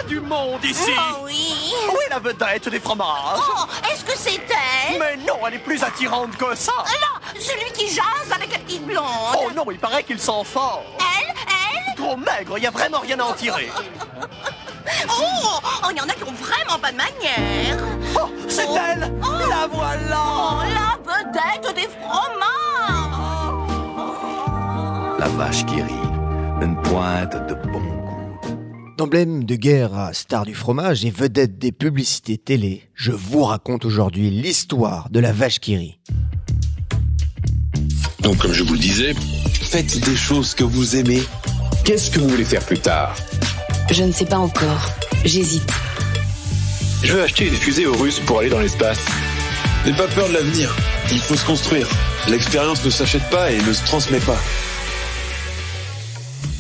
du monde ici. Oh oui. Où est la vedette des fromages? Oh, est-ce que c'est elle? Mais non, elle est plus attirante que ça. Là, celui qui jase avec la petite blonde. Oh non, il paraît qu'ils sont forts. Elle? Trop maigre, y a vraiment rien à en tirer. Oh, il y en a qui ont vraiment pas de manière. Oh, c'est elle. La voilà. Oh, la vedette des fromages. La vache qui rit, une pointe de bon goût. D'emblème de guerre à star du fromage et vedette des publicités télé, je vous raconte aujourd'hui l'histoire de la vache qui rit. Donc, comme je vous le disais, faites des choses que vous aimez. Qu'est-ce que vous voulez faire plus tard? Je ne sais pas encore. J'hésite. Je veux acheter une fusée aux Russes pour aller dans l'espace. N'aie pas peur de l'avenir. Il faut se construire. L'expérience ne s'achète pas et ne se transmet pas.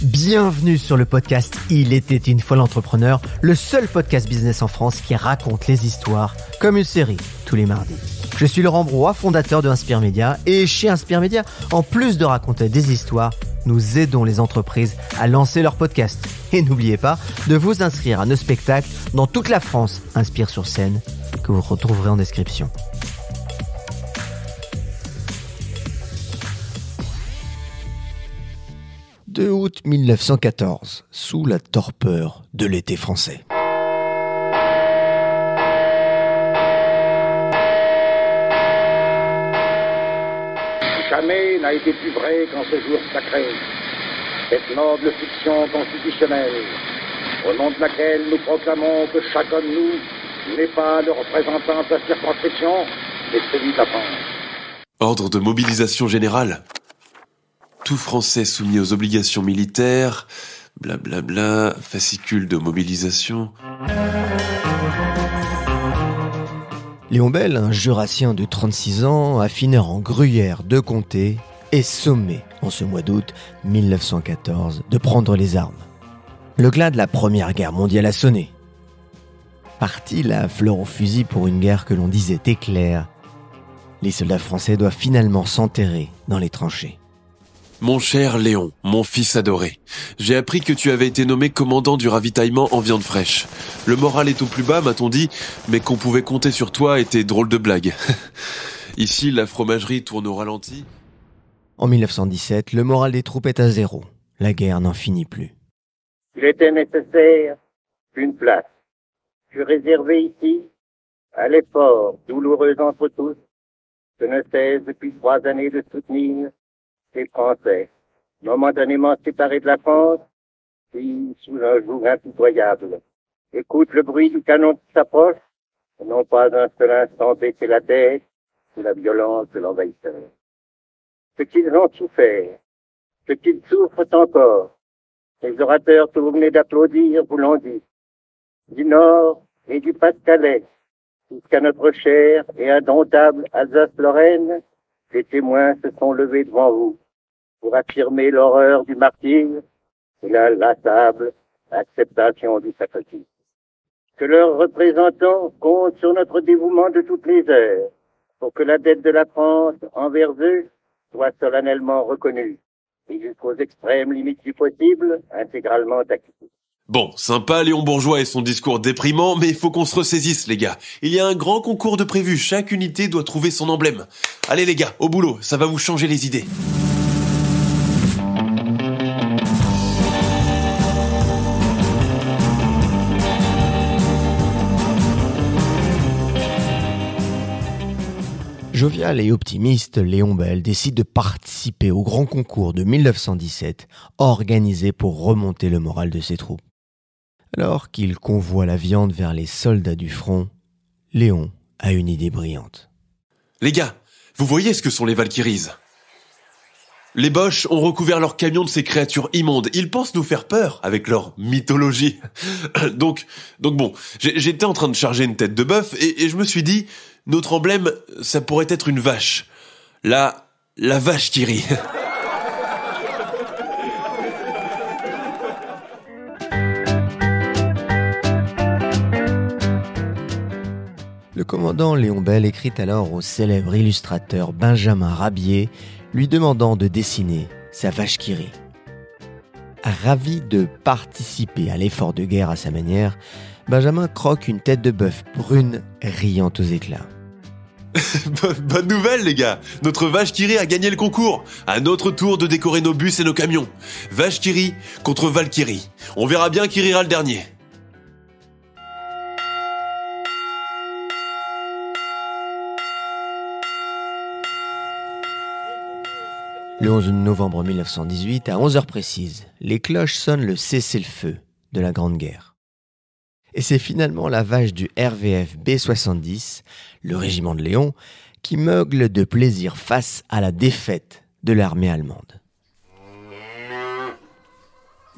Bienvenue sur le podcast Il était une fois l'entrepreneur, le seul podcast business en France qui raconte les histoires comme une série tous les mardis. Je suis Laurent Broye, fondateur de Inspire Média, et chez Inspire Média, en plus de raconter des histoires, nous aidons les entreprises à lancer leur podcast. Et n'oubliez pas de vous inscrire à nos spectacles dans toute la France, Inspire sur scène, que vous retrouverez en description. « 2 août 1914, sous la torpeur de l'été français. Jamais n'a été plus vrai qu'en ce jour sacré. Cette noble fiction constitutionnelle, au nom de laquelle nous proclamons que chacun de nous n'est pas le représentant de sa circonscription, mais celui de la France. Ordre de mobilisation générale. Tout Français soumis aux obligations militaires, blablabla, fascicule de mobilisation. Léon Bel, un jurassien de 36 ans, affineur en gruyère de comté, est sommé, en ce mois d'août 1914, de prendre les armes. Le glas de la Première Guerre mondiale a sonné. Parti la fleur au fusil pour une guerre que l'on disait éclair, les soldats français doivent finalement s'enterrer dans les tranchées. Mon cher Léon, mon fils adoré, j'ai appris que tu avais été nommé commandant du ravitaillement en viande fraîche. Le moral est au plus bas, m'a-t-on dit, mais qu'on pouvait compter sur toi était drôle de blague. Ici, la fromagerie tourne au ralenti. En 1917, le moral des troupes est à zéro. La guerre n'en finit plus. Il était nécessaire qu'une place fût réservée ici à l'effort douloureux entre tous que ne cesse depuis 3 années de soutenir les Français, momentanément séparés de la France, qui, sous un joug impitoyable, écoutent le bruit du canon qui s'approche, et n'ont pas un seul instant baissé la tête sous la violence de l'envahisseur. Ce qu'ils ont souffert, ce qu'ils souffrent encore, les orateurs que vous venez d'applaudir vous l'ont dit, du Nord et du Pas-de-Calais, jusqu'à notre chère et indomptable Alsace-Lorraine, les témoins se sont levés devant vous pour affirmer l'horreur du martyre et la lassable acceptation du sacrifice. Que leurs représentants comptent sur notre dévouement de toutes les heures pour que la dette de la France envers eux soit solennellement reconnue et jusqu'aux extrêmes limites du possible, intégralement acquittée. Bon, sympa Léon Bourgeois et son discours déprimant, mais il faut qu'on se ressaisisse les gars. Il y a un grand concours de prévu, chaque unité doit trouver son emblème. Allez les gars, au boulot, ça va vous changer les idées. Jovial et optimiste, Léon Bel décide de participer au grand concours de 1917, organisé pour remonter le moral de ses troupes. Alors qu'il convoie la viande vers les soldats du front, Léon a une idée brillante. Les gars, vous voyez ce que sont les Valkyries? Les Boches ont recouvert leurs camions de ces créatures immondes. Ils pensent nous faire peur avec leur mythologie. Donc bon, j'étais en train de charger une tête de bœuf et je me suis dit, notre emblème, ça pourrait être une vache. La vache qui rit. Le commandant Léon Bel écrit alors au célèbre illustrateur Benjamin Rabier, lui demandant de dessiner sa vache qui rit. Ravi de participer à l'effort de guerre à sa manière, Benjamin croque une tête de bœuf brune riant aux éclats. Bonne nouvelle les gars, notre vache qui rit a gagné le concours. À notre tour de décorer nos bus et nos camions. Vache qui rit contre Valkyrie. On verra bien qui rira le dernier. Le 11 novembre 1918, à 11h précises, les cloches sonnent le cessez-le-feu de la Grande Guerre. Et c'est finalement la vache du RVF B-70, le régiment de Léon, qui meugle de plaisir face à la défaite de l'armée allemande.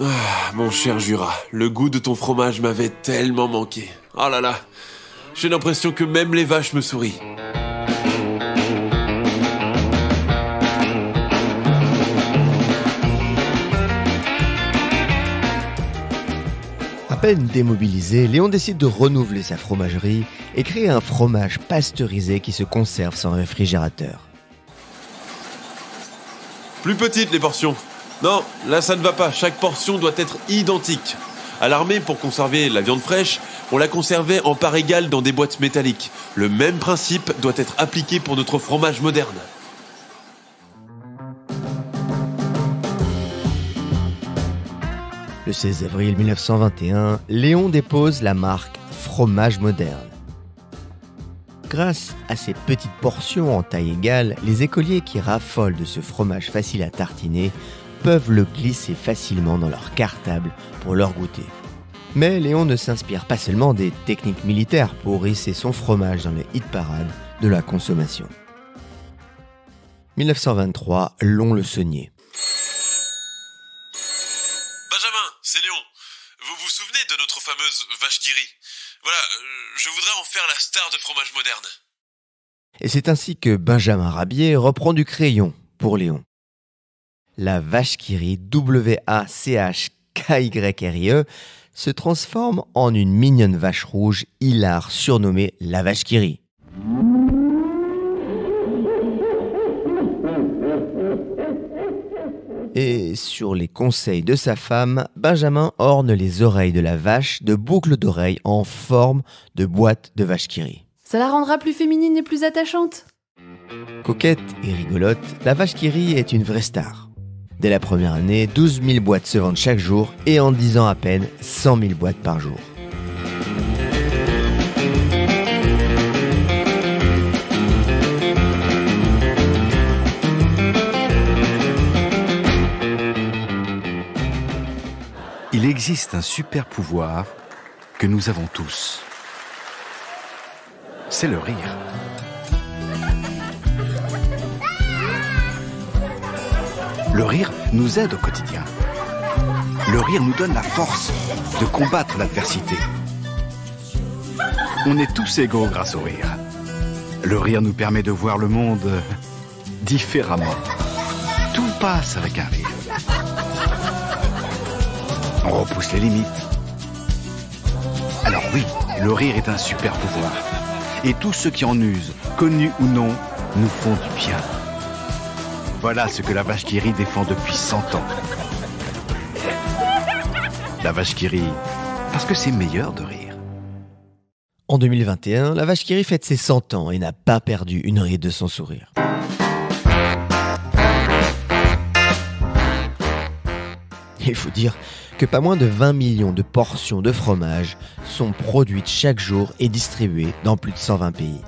Ah, mon cher Jura, le goût de ton fromage m'avait tellement manqué. Oh là là, j'ai l'impression que même les vaches me sourient. À peine démobilisé, Léon décide de renouveler sa fromagerie et créer un fromage pasteurisé qui se conserve sans réfrigérateur. Plus petites les portions. Non, là ça ne va pas, chaque portion doit être identique. À l'armée, pour conserver la viande fraîche, on la conservait en parts égales dans des boîtes métalliques. Le même principe doit être appliqué pour notre fromage moderne. Le 16 avril 1921, Léon dépose la marque Fromage Moderne. Grâce à ces petites portions en taille égale, les écoliers qui raffolent de ce fromage facile à tartiner peuvent le glisser facilement dans leur cartable pour leur goûter. Mais Léon ne s'inspire pas seulement des techniques militaires pour hisser son fromage dans les hit-parades de la consommation. 1923, Lons-le-Saunier. Benjamin, c'est Léon. Vous vous souvenez de notre fameuse vache qui rit ? Voilà, je voudrais en faire la star de fromage moderne. Et c'est ainsi que Benjamin Rabier reprend du crayon pour Léon. La vache qui rit, W-A-C-H-K-Y-R-I-E, se transforme en une mignonne vache rouge hilare surnommée la vache qui rit. Et sur les conseils de sa femme, Benjamin orne les oreilles de la vache de boucles d'oreilles en forme de boîte de vache qui rit. Ça la rendra plus féminine et plus attachante. Coquette et rigolote, la vache qui rit est une vraie star. Dès la première année, 12 000 boîtes se vendent chaque jour et en 10 ans à peine, 100 000 boîtes par jour. Il existe un super pouvoir que nous avons tous. C'est le rire. Le rire nous aide au quotidien. Le rire nous donne la force de combattre l'adversité. On est tous égaux grâce au rire. Le rire nous permet de voir le monde différemment. Tout passe avec un rire. On repousse les limites. Alors oui, le rire est un super pouvoir. Et tous ceux qui en usent, connus ou non, nous font du bien. Voilà ce que la vache qui rit défend depuis 100 ans. La vache qui rit, parce que c'est meilleur de rire. En 2021, la vache qui rit fête ses 100 ans et n'a pas perdu une ride de son sourire. Il faut dire que pas moins de 20 millions de portions de fromage sont produites chaque jour et distribuées dans plus de 120 pays.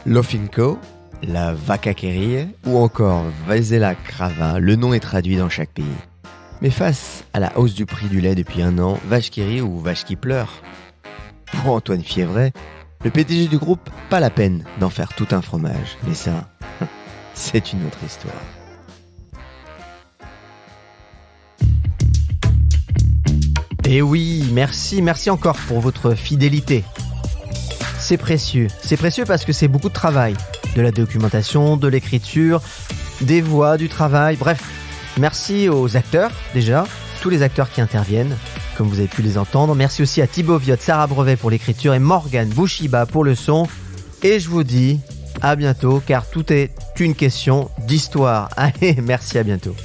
L'Ofinco, la vaca qui rit ou encore Vaisela Crava, le nom est traduit dans chaque pays. Mais face à la hausse du prix du lait depuis 1 an, vache qui rit ou vache qui pleure, pour Antoine Fievret, le PDG du groupe, pas la peine d'en faire tout un fromage. Mais ça, c'est une autre histoire. Et oui, merci encore pour votre fidélité. C'est précieux parce que c'est beaucoup de travail. De la documentation, de l'écriture, des voix, du travail, bref. Merci aux acteurs, déjà, tous les acteurs qui interviennent, comme vous avez pu les entendre. Merci aussi à Thibaut Viotte, Sarah Brevet pour l'écriture et Morgane Bouchiba pour le son. Et je vous dis à bientôt, car tout est une question d'histoire. Allez, merci, à bientôt.